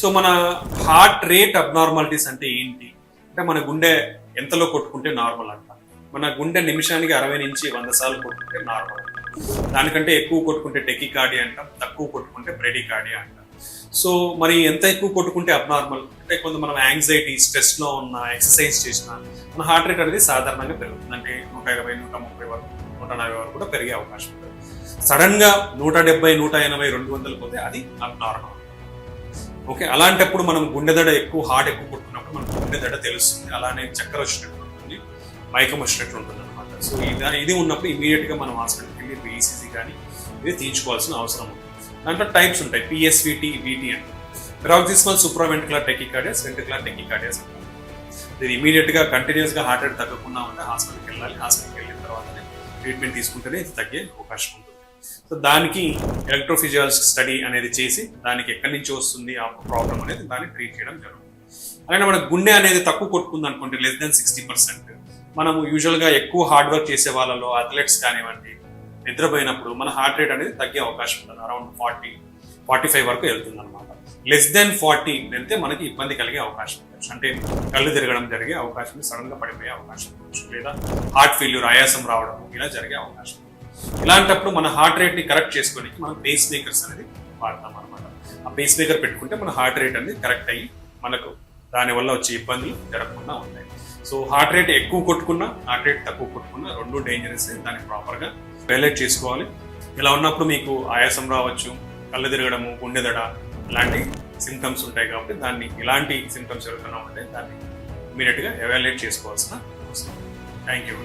So మన heart rate abnormalities అంటే ఏంటి అంటే మన గుండె ఎంతలో కొట్టుకుంటే నార్మల్ అంట. మన గుండె నిమిషానికి 60 నుంచి 100 సార్లు కొట్టుకుంటే నార్మల్. దానికంటే ఎక్కువ కొట్టుకుంటే టెకికార్డియా అంటాం, తక్కువ కొట్టుకుంటే బ్రెడికార్డియా అంటాం. సో మరి ఎంత ఎక్కువ కొట్టుకుంటే అబ్నార్మల్ అంటే కొంత మనం యాంగ్జైటీ స్ట్రెస్ లో ఉన్న ఎక్సర్సైజ్ చేసినా మన హార్ట్ రేట్ అనేది సాధారణంగా పెరుగుతుంది. అంటే 120, 130 వరకు, 140 వరకు కూడా పెరిగే అవకాశం ఉంటుంది. సడన్ గా 170, 180, 200 పోతే అది అబ్నార్మల్. ఓకే, అలాంటప్పుడు మనం గుండె దడ హార్ట్ ఎక్కువ కొట్టుకున్నప్పుడు మనకు గుండె దడ తెలుస్తుంది. అలానే చక్కెర వచ్చినట్టు ఉంటుంది, మైకం వచ్చినట్టు ఉంటుంది అనమాట. సో ఇది ఉన్నప్పుడు ఇమీడియట్ గా మనం హాస్పిటల్కి వెళ్ళి ఈసీజీ కానీ ఇది తీయించుకోవాల్సిన అవసరం ఉంది. దాంట్లో టైప్స్ ఉంటాయి, పిఎస్విటి, విటి అంటే పెరాక్సిస్మల్ సూప్రావెంట్రికులర్ టెకికార్డియా, వెంట్రికులర్ టెకికార్డియా అంటారు. ఇది ఇమీడియట్ గా కంటిన్యూస్ గా హార్ట్ రేట్ తగ్గకుండా ఉంటే హాస్పిటల్కి వెళ్ళాలి. హాస్పిటల్కి వెళ్ళిన తర్వాతనే ట్రీట్మెంట్ తీసుకుంటేనే ఇది తగ్గే అవకాశం ఉంటుంది. సో దానికి ఎలక్ట్రోఫిజియాలజిస్ట్ స్టడీ అనేది చేసి దానికి ఎక్కడి నుంచి వస్తుంది ఆ ప్రాబ్లం అనేది దాన్ని ట్రీట్ చేయడం జరుగుతుంది. అలానే మన గుండె అనేది తక్కువ కొట్టుకుంది అనుకోండి, లెస్ దెన్ 60%, మనము యూజువల్ గా ఎక్కువ హార్డ్ వర్క్ చేసే వాళ్ళలో అథ్లెట్స్ కానివ్వండి నిద్రపోయినప్పుడు మన హార్ట్ రేట్ అనేది తగ్గే అవకాశం ఉంటుంది. అరౌండ్ 40-45 వరకు వెళ్తుంది అనమాట. లెస్ దెన్ 40 వెళ్తే మనకి ఇబ్బంది కలిగే అవకాశం ఉండొచ్చు. అంటే కళ్ళు తిరగడం జరిగే అవకాశం, సడన్ గా పడిపోయే అవకాశం ఉండొచ్చు, లేదా హార్ట్ ఫెయిల్యూర్, ఆయాసం రావడం ఇలా జరిగే అవకాశం. ఇలాంటప్పుడు మన హార్ట్ రేట్ ని కరెక్ట్ చేసుకోవడానికి మనం పేస్ మేకర్స్ అనేది వాడతాం అనమాట. ఆ పేస్ మేకర్ పెట్టుకుంటే మన హార్ట్ రేట్ అనేది కరెక్ట్ అయ్యి మనకు దానివల్ల వచ్చే ఇబ్బందులు జరగకుండా ఉంటాయి. సో హార్ట్ రేట్ ఎక్కువ కొట్టుకున్నా, హార్ట్ రేట్ తక్కువ కొట్టుకున్నా రెండు డేంజరస్. దాన్ని ప్రాపర్ గా రైలేట్ చేసుకోవాలి. ఇలా ఉన్నప్పుడు మీకు ఆయాసం రావచ్చు, కళ్ళు తిరగడము, గుండె దడ ఇలాంటి సిమ్టమ్స్ ఉంటాయి. కాబట్టి దాన్ని ఇలాంటి సిమ్టమ్స్ ఎవరికైనా ఉంటే దాన్ని ఇమీడియట్ గా ఎవాల్యుయేట్ చేసుకోవాల్సిన అవసరం. Thank you.